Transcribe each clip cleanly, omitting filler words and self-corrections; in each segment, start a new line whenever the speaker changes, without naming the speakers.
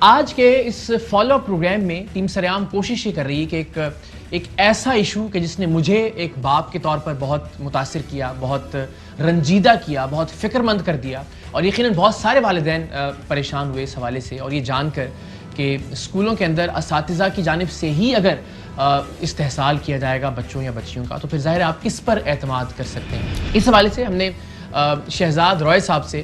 آج کے اس follow up programme میں ٹیم سریام کوشش یہ کر رہی ہے کہ ایک ایسا ایشو کہ جس نے مجھے ایک باپ کے طور پر بہت متاثر کیا، بہت رنجیدہ کیا، بہت فکر مند کر دیا، اور یقیناً بہت سارے والدین پریشان ہوئے اس حوالے سے، اور یہ جان کر کہ اسکولوں کے اندر اساتذہ کی جانب سے ہی اگر استحصال کیا جائے گا بچوں یا بچیوں کا تو پھر ظاہر ہے آپ کس پر اعتماد کر سکتے ہیں۔ اس حوالے سے ہم نے شہزاد روئے صاحب سے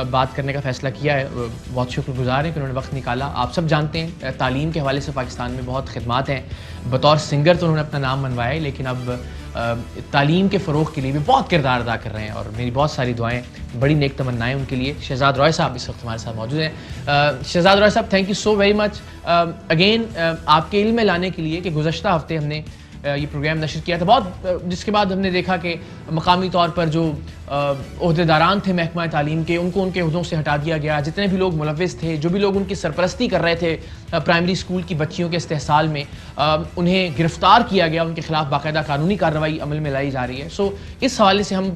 بات کرنے کا فیصلہ کیا ہے۔ بہت شکر گزار ہیں کہ انہوں نے وقت نکالا۔ آپ سب جانتے ہیں تعلیم کے حوالے سے پاکستان میں بہت خدمات ہیں، بطور سنگر تو انہوں نے اپنا نام منوایا ہے، لیکن اب تعلیم کے فروغ کے لیے بھی بہت کردار ادا کر رہے ہیں، اور میری بہت ساری دعائیں، بڑی نیک تمنائیں ان کے لیے۔ شہزاد روئے صاحب اس وقت ہمارے ساتھ موجود ہیں۔ شہزاد روئے صاحب، thank you so very much again آپ کے علم میں لانے کے لیے کہ گزشتہ ہفتے ہم نے یہ پروگرام نشر کیا تھا، بہت جس کے بعد ہم نے دیکھا کہ مقامی طور پر جو عہدیداران تھے محکمہ تعلیم کے، ان کو ان کے عہدوں سے ہٹا دیا گیا۔ جتنے بھی لوگ ملوث تھے، جو بھی لوگ ان کی سرپرستی کر رہے تھے پرائمری اسکول کی بچیوں کے استحصال میں، انہیں گرفتار کیا گیا، ان کے خلاف باقاعدہ قانونی کارروائی عمل میں لائی جا رہی ہے۔ سو اس حوالے سے ہم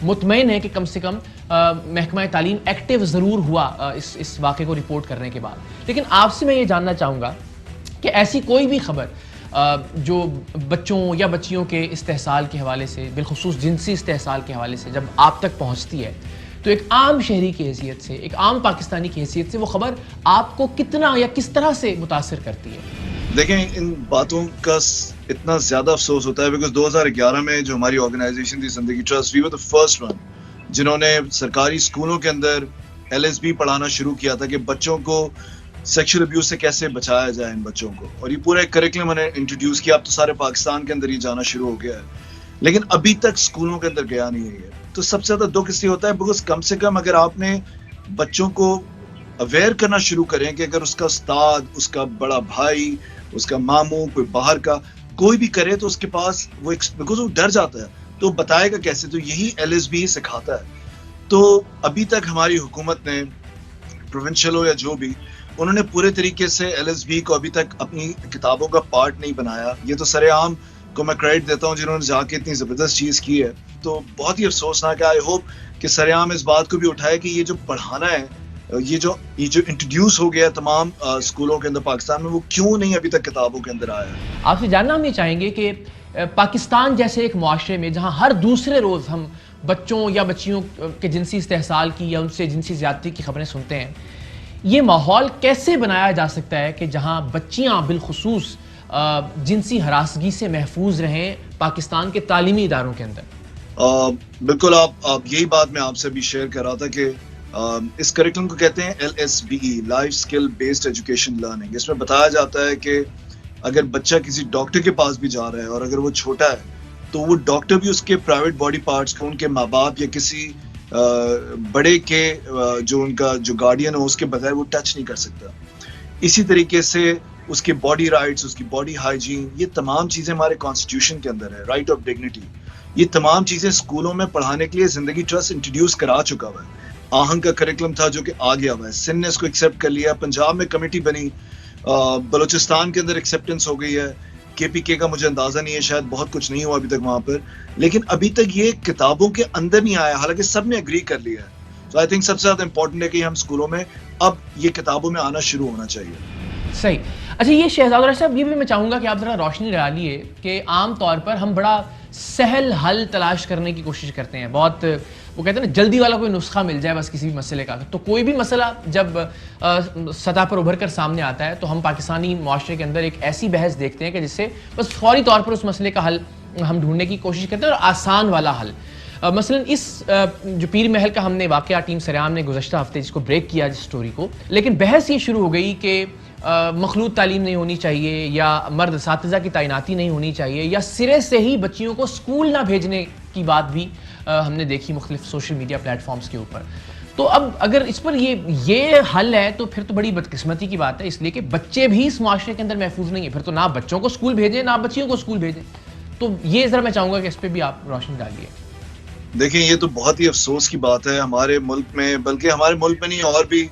مطمئن ہیں کہ کم سے کم محکمہ تعلیم ایکٹیو ضرور ہوا اس واقعے کو رپورٹ کرنے کے بعد۔ لیکن آپ سے میں یہ جاننا چاہوں گا کہ ایسی کوئی بھی خبر جو بچوں یا بچیوں کے استحصال کے حوالے سے، بالخصوص جنسی استحصال کے حوالے سے جب آپ تک پہنچتی ہے تو ایک عام شہری کی حیثیت سے، ایک عام پاکستانی کی حیثیت سے وہ خبر آپ کو کتنا یا کس طرح سے متاثر کرتی ہے؟
دیکھیں، ان باتوں کا اتنا زیادہ افسوس ہوتا ہے بیکاز 2011 میں جو ہماری آرگنائزیشن تھی Zindagi trust, we were the first one جنہوں نے سرکاری اسکولوں کے اندر LSB پڑھانا شروع کیا تھا کہ بچوں کو سیکشل ابیوز سے کیسے بچایا جائے ان بچوں کو، اور یہ پورا ایک کریکولم نے انٹروڈیوس کیا۔ اب تو سارے پاکستان کے اندر یہ جانا شروع ہو گیا ہے، لیکن ابھی تک اسکولوں کے اندر گیا نہیں ہے یہ۔ تو سب سے زیادہ دکھ اس لیے ہوتا ہے بیکاز کم سے کم اگر آپ نے بچوں کو اویئر کرنا شروع کریں کہ اگر اس کا استاد، اس کا بڑا بھائی، اس کا ماموں، کوئی باہر کا کوئی بھی کرے تو اس کے پاس وہ بیکاز وہ ڈر جاتا ہے تو بتائے گا کیسے، تو یہی LSB سکھاتا ہے۔ تو ابھی تک ہماری حکومت نے، پروونشل ہو یا جو بھی، انہوں نے پورے طریقے سے LSB کو ابھی تک اپنی کتابوں کا پارٹ نہیں بنایا۔ یہ تو سر عام کو میں کریڈٹ دیتا ہوں جنہوں نے جا کے اتنی زبردست چیز کی ہے، تو بہت ہی افسوسناک ہے۔ آئی ہوپ کہ سر عام اس بات کو بھی اٹھائے کہ یہ جو پڑھانا ہے، یہ جو انٹروڈیوس ہو گیا تمام اسکولوں کے اندر پاکستان میں، وہ کیوں نہیں ابھی تک کتابوں کے اندر آیا ہے۔
آپ سے جاننا ہم یہ چاہیں گے کہ پاکستان جیسے ایک معاشرے میں جہاں ہر دوسرے روز ہم بچوں یا بچیوں کے جنسی استحصال کی یا ان سے جنسی زیادتی کی خبریں سنتے ہیں، یہ ماحول کیسے بنایا جا سکتا ہے کہ جہاں بچیاں بالخصوص جنسی ہراسگی سے محفوظ رہیں پاکستان کے تعلیمی اداروں کے اندر؟
بالکل، آپ یہی بات میں آپ سے بھی شیئر کر رہا تھا کہ اس کریکولم کو کہتے ہیں LSBE، life skill based education learning. اس میں بتایا جاتا ہے کہ اگر بچہ کسی ڈاکٹر کے پاس بھی جا رہا ہے اور اگر وہ چھوٹا ہے تو وہ ڈاکٹر بھی اس کے پرائیویٹ باڈی پارٹس کو ان کے ماں باپ یا کسی بڑے کے جو ان کا جو گارڈین ہو اس کے بغیر وہ ٹچ نہیں کر سکتا۔ اسی طریقے سے اس کے باڈی رائٹس، اس کی باڈی ہائیجین، یہ تمام چیزیں ہمارے کانسٹیٹیوشن کے اندر ہے، رائٹ آف ڈگنیٹی۔ یہ تمام چیزیں اسکولوں میں پڑھانے کے لیے زندگی ٹرسٹ انٹروڈیوس کرا چکا ہوا ہے۔ آہنگ کا کریکولم تھا جو کہ آ گیا ہوا ہے، سندھ نے اس کو ایکسیپٹ کر لیا، پنجاب میں کمیٹی بنی، بلوچستان کے اندر ایکسیپٹنس ہو گئی ہے، KPK کا مجھے اندازہ نہیں ہے، شاید بہت کچھ نہیں ہوا ابھی تک وہاں پر، لیکن ابھی تک یہ کتابوں کے اندر نہیں آیا، حالانکہ سب نے اگری کر لیا ہے۔ تو آئی تھنک سب سے زیادہ امپورٹنٹ ہے کہ ہم اسکولوں میں اب یہ کتابوں میں آنا شروع ہونا چاہیے۔
صحیح۔ اچھا، یہ شہزاد روئے صاحب، یہ بھی میں چاہوں گا کہ آپ ذرا روشنی ڈالیے کہ عام طور پر ہم بڑا سہل حل تلاش کرنے کی کوشش کرتے ہیں، بہت وہ کہتے ہیں نا جلدی والا کوئی نسخہ مل جائے بس کسی بھی مسئلے کا۔ تو کوئی بھی مسئلہ جب سطح پر ابھر کر سامنے آتا ہے تو ہم پاکستانی معاشرے کے اندر ایک ایسی بحث دیکھتے ہیں کہ جس سے بس فوری طور پر اس مسئلے کا حل ہم ڈھونڈنے کی کوشش کرتے ہیں، اور آسان والا حل۔ مثلا اس جو پیر محل کا ہم نے واقعہ ٹیم سریام نے گزشتہ ہفتے جس کو بریک کیا جس سٹوری کو، لیکن بحث یہ شروع ہو گئی کہ مخلوط تعلیم نہیں ہونی چاہیے، یا مرد اساتذہ کی تعیناتی نہیں ہونی چاہیے، یا سرے سے ہی بچیوں کو اسکول نہ بھیجنے کی بات بھی ہم نے دیکھی مختلف سوشل میڈیا پلیٹ فارمز کے اوپر۔ تو اب اگر اس پر یہ حل ہے تو پھر تو بڑی بدقسمتی کی بات ہے، اس لیے کہ بچے بھی اس معاشرے کے اندر محفوظ نہیں ہیں، پھر تو نہ بچوں کو اسکول بھیجیں نہ بچیوں کو اسکول بھیجیں۔ تو یہ ذرا میں چاہوں گا کہ اس پہ بھی آپ روشنی ڈالیے۔
دیکھیں، یہ تو بہت ہی افسوس کی بات ہے ہمارے ملک میں، بلکہ ہمارے ملک میں نہیں اور بھی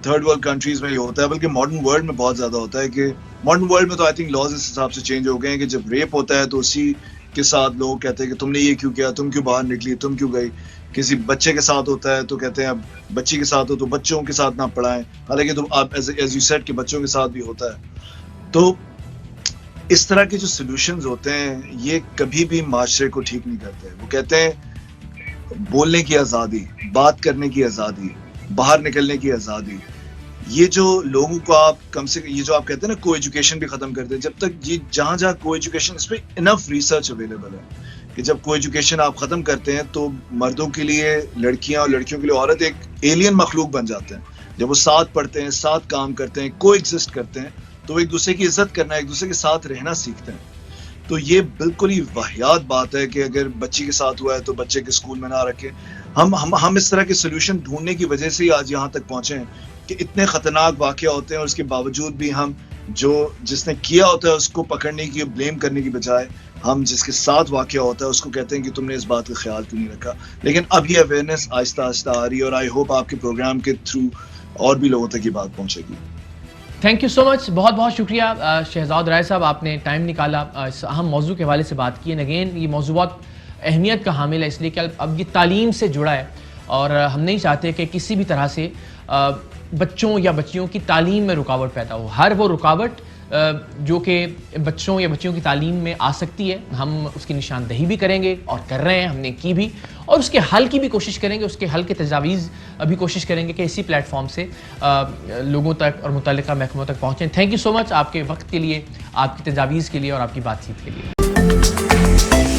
تھرڈ ورلڈ کنٹریز میں یہ ہوتا ہے، بلکہ ماڈرن ورلڈ میں بہت زیادہ ہوتا ہے کہ ماڈرن ورلڈ میں تو آئی تھنک لاز اس حساب سے چینج ہو گئے ہیں کہ جب ریپ ہوتا ہے تو اسی کے ساتھ لوگ کہتے ہیں کہ تم نے یہ کیوں کیا، تم کیوں باہر نکلی، تم کیوں گئی۔ کسی بچے کے ساتھ ہوتا ہے تو کہتے ہیں اب بچی کے ساتھ ہو تو بچوں کے ساتھ نہ پڑھائیں، حالانکہ تو آپ ایز یو سیڈ کہ بچوں کے ساتھ بھی ہوتا ہے. تو اس طرح کے جو سلوشنز ہوتے ہیں یہ کبھی بھی معاشرے کو ٹھیک نہیں کرتے. وہ کہتے ہیں بولنے کی آزادی، بات کرنے کی آزادی، باہر نکلنے کی آزادی، یہ جو لوگوں کو آپ کم سے یہ جو آپ کہتے ہیں نا کو ایجوکیشن بھی ختم کر دیں، جب تک یہ جہاں جہاں کو ایجوکیشن، اس پہ انف ریسرچ اویلیبل ہے کہ جب کو ایجوکیشن آپ ختم کرتے ہیں تو مردوں کے لیے لڑکیاں اور لڑکیوں کے لیے عورت ایک ایلین مخلوق بن جاتے ہیں. جب وہ ساتھ پڑھتے ہیں، ساتھ کام کرتے ہیں، کو ایگزسٹ کرتے ہیں تو وہ ایک دوسرے کی عزت کرنا، ایک دوسرے کے ساتھ رہنا سیکھتے ہیں. تو یہ بالکل ہی واہیات بات ہے کہ اگر بچی کے ساتھ ہوا ہے تو بچے کے اسکول میں نہ رکھیں. ہم اس طرح کے سولوشن ڈھونڈنے کی وجہ سے ہی آج یہاں تک پہنچے ہیں کہ اتنے خطرناک واقعہ ہوتے ہیں اور اس کے باوجود بھی ہم جس نے کیا ہوتا ہے اس کو پکڑنے کی، بلیم کرنے کی بجائے ہم جس کے ساتھ واقعہ ہوتا ہے اس کو کہتے ہیں کہ تم نے اس بات کا خیال کیوں نہیں رکھا. لیکن اب یہ اویئرنیس آہستہ آہستہ آ رہی ہے اور آئی ہوپ آپ کے پروگرام کے تھرو اور بھی لوگوں تک یہ بات پہنچے گی.
تھینک یو سو مچ، بہت بہت شکریہ شہزاد رائے صاحب، آپ نے ٹائم نکالا اس اہم موضوع کے حوالے سے بات کی. اگین یہ موضوع بہت اہمیت کا حامل ہے اس لیے کہ اب یہ تعلیم سے جڑا ہے اور ہم نہیں چاہتے کہ کسی بھی طرح سے بچوں یا بچیوں کی تعلیم میں رکاوٹ پیدا ہو. ہر وہ رکاوٹ جو کہ بچوں یا بچیوں کی تعلیم میں آ سکتی ہے ہم اس کی نشاندہی بھی کریں گے اور کر رہے ہیں، ہم نے کی بھی، اور اس کے حل کی بھی کوشش کریں گے، اس کے حل کے تجاویز بھی کوشش کریں گے کہ اسی پلیٹ فارم سے لوگوں تک اور متعلقہ محکموں تک پہنچیں. تھینک یو سو مچ آپ کے وقت کے لیے، آپ کی تجاویز کے لیے اور آپ کی بات چیت کے لیے.